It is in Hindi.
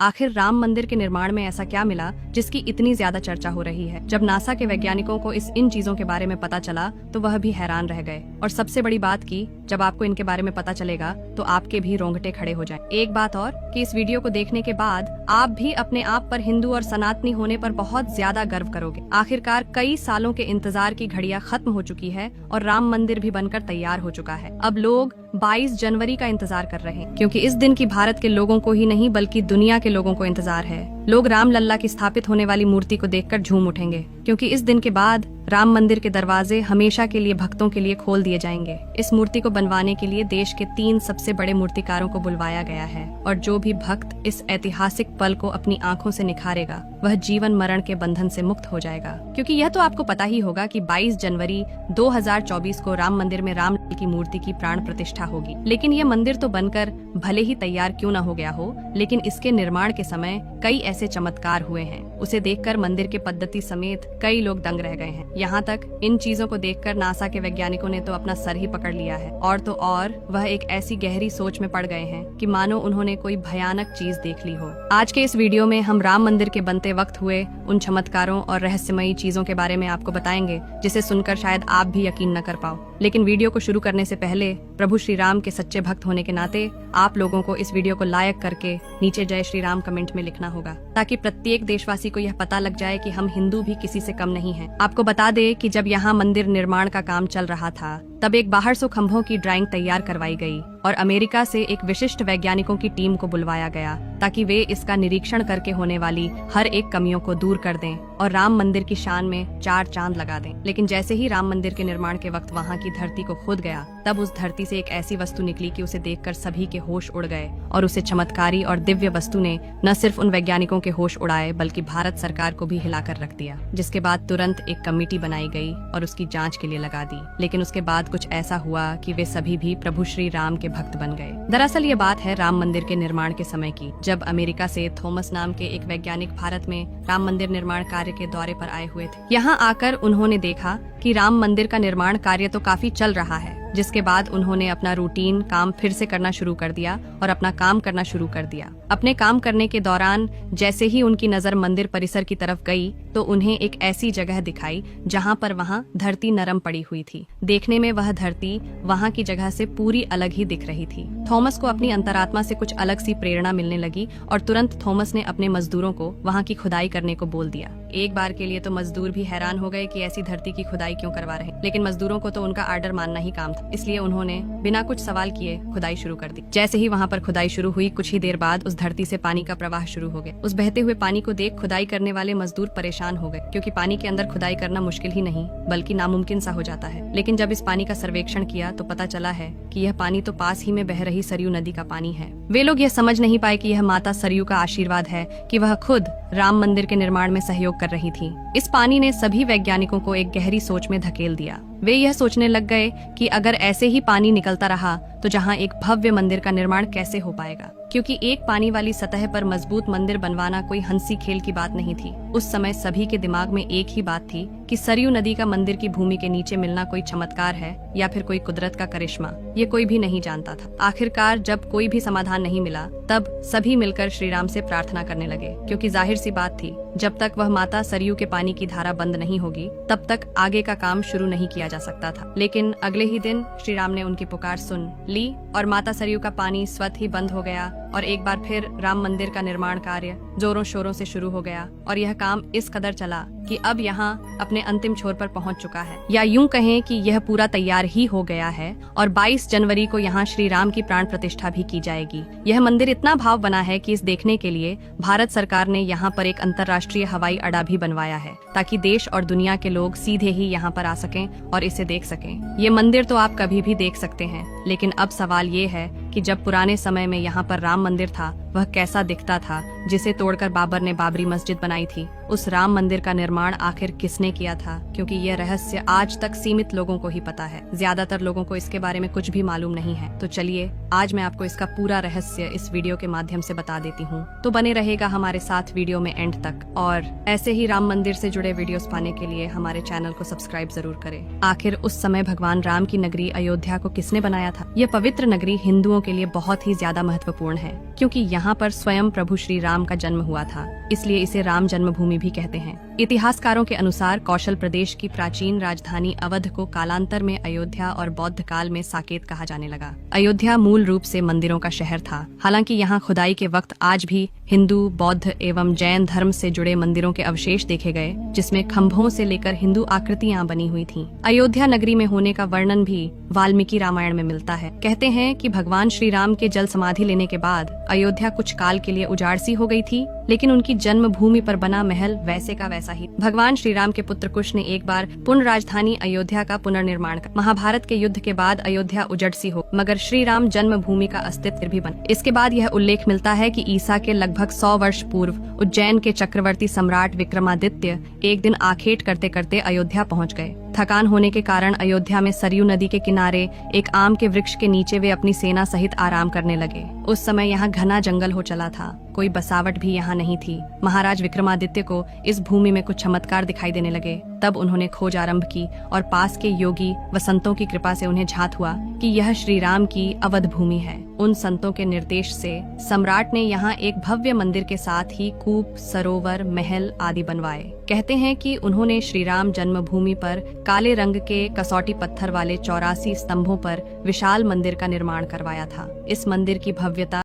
आखिर राम मंदिर के निर्माण में ऐसा क्या मिला जिसकी इतनी ज्यादा चर्चा हो रही है। जब नासा के वैज्ञानिकों को इन चीजों के बारे में पता चला तो वह भी हैरान रह गए। और सबसे बड़ी बात की, जब आपको इनके बारे में पता चलेगा तो आपके भी रोंगटे खड़े हो जाएं। एक बात और कि इस वीडियो को देखने के बाद आप भी अपने आप पर हिंदू और सनातनी होने पर बहुत ज्यादा गर्व करोगे। आखिरकार कई सालों के इंतजार की घड़ियां खत्म हो चुकी है और राम मंदिर भी बनकर तैयार हो चुका है। अब लोग 22 जनवरी का इंतजार कर रहे हैं, क्योंकि इस दिन की भारत के लोगों को ही नहीं बल्कि दुनिया के लोगों को इंतजार है। लोग राम लल्ला की स्थापित होने वाली मूर्ति को देखकर झूम उठेंगे, क्योंकि इस दिन के बाद राम मंदिर के दरवाजे हमेशा के लिए भक्तों के लिए खोल दिए जाएंगे। इस मूर्ति को बनवाने के लिए देश के 3 सबसे बड़े मूर्तिकारों को बुलवाया गया है और जो भी भक्त इस ऐतिहासिक पल को अपनी आंखों से निखारेगा वह जीवन मरण के बंधन से मुक्त हो जाएगा। क्योंकि यह तो आपको पता ही होगा कि 22 जनवरी 2024 को राम मंदिर में राम की मूर्ति की प्राण प्रतिष्ठा होगी। लेकिन यह मंदिर तो बनकर भले ही तैयार क्यों न हो गया हो, लेकिन इसके निर्माण के समय कई ऐसे चमत्कार हुए हैं। उसे देखकर मंदिर के पद्धति समेत कई लोग दंग रह गए हैं। यहाँ तक इन चीजों को देखकर नासा के वैज्ञानिकों ने तो अपना सर ही पकड़ लिया है। और तो और वह एक ऐसी गहरी सोच में पड़ गए हैं कि मानो उन्होंने कोई भयानक चीज देख ली हो। आज के इस वीडियो में हम राम मंदिर के बनते वक्त हुए उन चमत्कारों और रहस्यमयी चीजों के बारे में आपको बताएंगे, जिसे सुनकर शायद आप भी यकीन न कर पाओ। लेकिन वीडियो को शुरू करने से पहले प्रभु श्री राम के सच्चे भक्त होने के नाते आप लोगों को इस वीडियो को लाइक करके नीचे जय श्री राम कमेंट में लिखना होगा, ताकि प्रत्येक देशवासी को यह पता लग जाए कि हम हिंदू भी किसी से कम नहीं हैं। आपको बता दे कि जब यहाँ मंदिर निर्माण का काम चल रहा था तब एक 1200 खंभों की ड्राइंग तैयार करवाई गई और अमेरिका से एक विशिष्ट वैज्ञानिकों की टीम को बुलवाया गया ताकि वे इसका निरीक्षण करके होने वाली हर एक कमियों को दूर कर दें और राम मंदिर की शान में 4 चांद लगा दें। लेकिन जैसे ही राम मंदिर के निर्माण के वक्त वहाँ की धरती को खोद गया, तब उस धरती से एक ऐसी वस्तु निकली कि उसे देखकर सभी के होश उड़ गए और उसे चमत्कारी और दिव्य वस्तु ने न सिर्फ उन वैज्ञानिकों के होश उड़ाए बल्कि भारत सरकार को भी हिलाकर रख दिया। जिसके बाद तुरंत एक कमेटी बनाई गई और उसकी जाँच के लिए लगा दी। लेकिन उसके बाद कुछ ऐसा हुआ कि वे सभी भी प्रभु श्री राम के भक्त बन गए। दरअसल ये बात है राम मंदिर के निर्माण के समय की, जब अमेरिका से थॉमस नाम के एक वैज्ञानिक भारत में राम मंदिर निर्माण कार्य के दौरे पर आए हुए थे। यहाँ आकर उन्होंने देखा कि राम मंदिर का निर्माण कार्य तो काफी चल रहा है। जिसके बाद उन्होंने अपना रूटीन काम फिर से करना शुरू कर दिया और अपना काम करना शुरू कर दिया। अपने काम करने के दौरान जैसे ही उनकी नजर मंदिर परिसर की तरफ गई तो उन्हें एक ऐसी जगह दिखाई जहां पर वहां धरती नरम पड़ी हुई थी। देखने में वह धरती वहां की जगह से पूरी अलग ही दिख रही थी। थॉमस को अपनी अंतरात्मा से कुछ अलग सी प्रेरणा मिलने लगी और तुरंत थॉमस ने अपने मजदूरों को वहां की खुदाई करने को बोल दिया। एक बार के लिए तो मजदूर भी हैरान हो गए कि ऐसी धरती की खुदाई क्यों करवा रहे, लेकिन मजदूरों को तो उनका आर्डर मानना ही काम था, इसलिए उन्होंने बिना कुछ सवाल किए खुदाई शुरू कर दी। जैसे ही वहाँ पर खुदाई शुरू हुई, कुछ ही देर बाद उस धरती से पानी का प्रवाह शुरू हो गया। उस बहते हुए पानी को देख खुदाई करने वाले मजदूर परेशान हो गए, क्योंकि पानी के अंदर खुदाई करना मुश्किल ही नहीं बल्कि नामुमकिन सा हो जाता है। लेकिन जब इस पानी का सर्वेक्षण किया तो पता चला है कि यह पानी तो पास ही में बह रही सरयू नदी का पानी है। वे लोग यह समझ नहीं पाए कि यह माता सरयू का आशीर्वाद है कि वह खुद राम मंदिर के निर्माण में सहयोग कर रही थी। इस पानी ने सभी वैज्ञानिकों को एक गहरी सोच में धकेल दिया। वे यह सोचने लग गए कि अगर ऐसे ही पानी निकलता रहा तो जहाँ एक भव्य मंदिर का निर्माण कैसे हो पाएगा, क्योंकि एक पानी वाली सतह पर मजबूत मंदिर बनवाना कोई हंसी खेल की बात नहीं थी। उस समय सभी के दिमाग में एक ही बात थी कि सरयू नदी का मंदिर की भूमि के नीचे मिलना कोई चमत्कार है या फिर कोई कुदरत का करिश्मा, ये कोई भी नहीं जानता था। आखिरकार जब कोई भी समाधान नहीं मिला तब सभी मिलकर श्री राम से प्रार्थना करने लगे, क्योंकि जाहिर सी बात थी जब तक वह माता सरयू के पानी की धारा बंद नहीं होगी तब तक आगे का काम शुरू नहीं किया जा सकता था। लेकिन अगले ही दिन श्री राम ने उनकी पुकार सुन ली और माता सरयू का पानी स्वतः ही बंद हो गया और एक बार फिर राम मंदिर का निर्माण कार्य जोरों शोरों से शुरू हो गया। और यह काम इस कदर चला कि अब यहाँ अपने अंतिम छोर पर पहुंच चुका है, या यूं कहें कि यह पूरा तैयार ही हो गया है और 22 जनवरी को यहाँ श्री राम की प्राण प्रतिष्ठा भी की जाएगी। यह मंदिर इतना भाव बना है कि इस देखने के लिए भारत सरकार ने यहाँ पर एक अंतर्राष्ट्रीय हवाई अड्डा भी बनवाया है, ताकि देश और दुनिया के लोग सीधे ही यहाँ पर आ सकें और इसे देख सकें। ये मंदिर तो आप कभी भी देख सकते हैं, लेकिन अब सवाल ये है कि जब पुराने समय में यहाँ पर राम मंदिर था वह कैसा दिखता था, जिसे तोड़कर बाबर ने बाबरी मस्जिद बनाई थी। उस राम मंदिर का निर्माण आखिर किसने किया था, क्योंकि यह रहस्य आज तक सीमित लोगों को ही पता है। ज्यादातर लोगों को इसके बारे में कुछ भी मालूम नहीं है। तो चलिए आज मैं आपको इसका पूरा रहस्य इस वीडियो के माध्यम से बता देती हूँ। तो बने रहेगा हमारे साथ वीडियो में एंड तक, और ऐसे ही राम मंदिर से जुड़े वीडियोस पाने के लिए हमारे चैनल को सब्सक्राइब जरूर करें। आखिर उस समय भगवान राम की नगरी अयोध्या को किसने बनाया था? यह पवित्र नगरी हिंदुओं के लिए बहुत ही ज्यादा महत्वपूर्ण है, क्योंकि यहाँ पर स्वयं प्रभु श्री राम का जन्म हुआ था, इसलिए इसे राम जन्मभूमि भी कहते हैं। इतिहासकारों के अनुसार कौशल प्रदेश की प्राचीन राजधानी अवध को कालांतर में अयोध्या और बौद्ध काल में साकेत कहा जाने लगा। अयोध्या मूल रूप से मंदिरों का शहर था। हालांकि यहाँ खुदाई के वक्त आज भी हिंदू, बौद्ध एवं जैन धर्म से जुड़े मंदिरों के अवशेष देखे गए, जिसमें खंभों से लेकर हिंदू आकृतियां बनी हुई थीं। अयोध्या नगरी में होने का वर्णन भी वाल्मीकि रामायण में मिलता है। कहते हैं कि भगवान श्री राम के जल समाधि लेने के बाद अयोध्या कुछ काल के लिए उजाड़ सी हो गई थी, लेकिन उनकी जन्मभूमि पर बना महल वैसे का वैसा ही। भगवान श्री राम के पुत्र कुश ने एक बार पुनः राजधानी अयोध्या का पुनर्निर्माण कर महाभारत के युद्ध के बाद अयोध्या उजड़ सी हो, मगर श्री राम जन्मभूमि का अस्तित्व भी बना। इसके बाद यह उल्लेख मिलता है कि ईसा के लगभग 100 वर्ष पूर्व उज्जैन के चक्रवर्ती सम्राट विक्रमादित्य एक दिन आखेट करते करते अयोध्या पहुंच गए। थकान होने के कारण अयोध्या में सरयू नदी के किनारे एक आम के वृक्ष के नीचे वे अपनी सेना सहित आराम करने लगे। उस समय यहाँ घना जंगल हो चला था, कोई बसावट भी यहाँ नहीं थी। महाराज विक्रमादित्य को इस भूमि में कुछ चमत्कार दिखाई देने लगे। तब उन्होंने खोज आरंभ की और पास के योगी व संतों की कृपा से उन्हें झात हुआ कि यह श्री राम की अवध भूमि है। उन संतों के निर्देश से सम्राट ने यहाँ एक भव्य मंदिर के साथ ही कूप, सरोवर, महल आदि बनवाए। कहते हैं कि उन्होंने श्री राम जन्मभूमि पर काले रंग के कसौटी पत्थर वाले 84 स्तंभों पर विशाल मंदिर का निर्माण करवाया था। इस मंदिर की भव्यता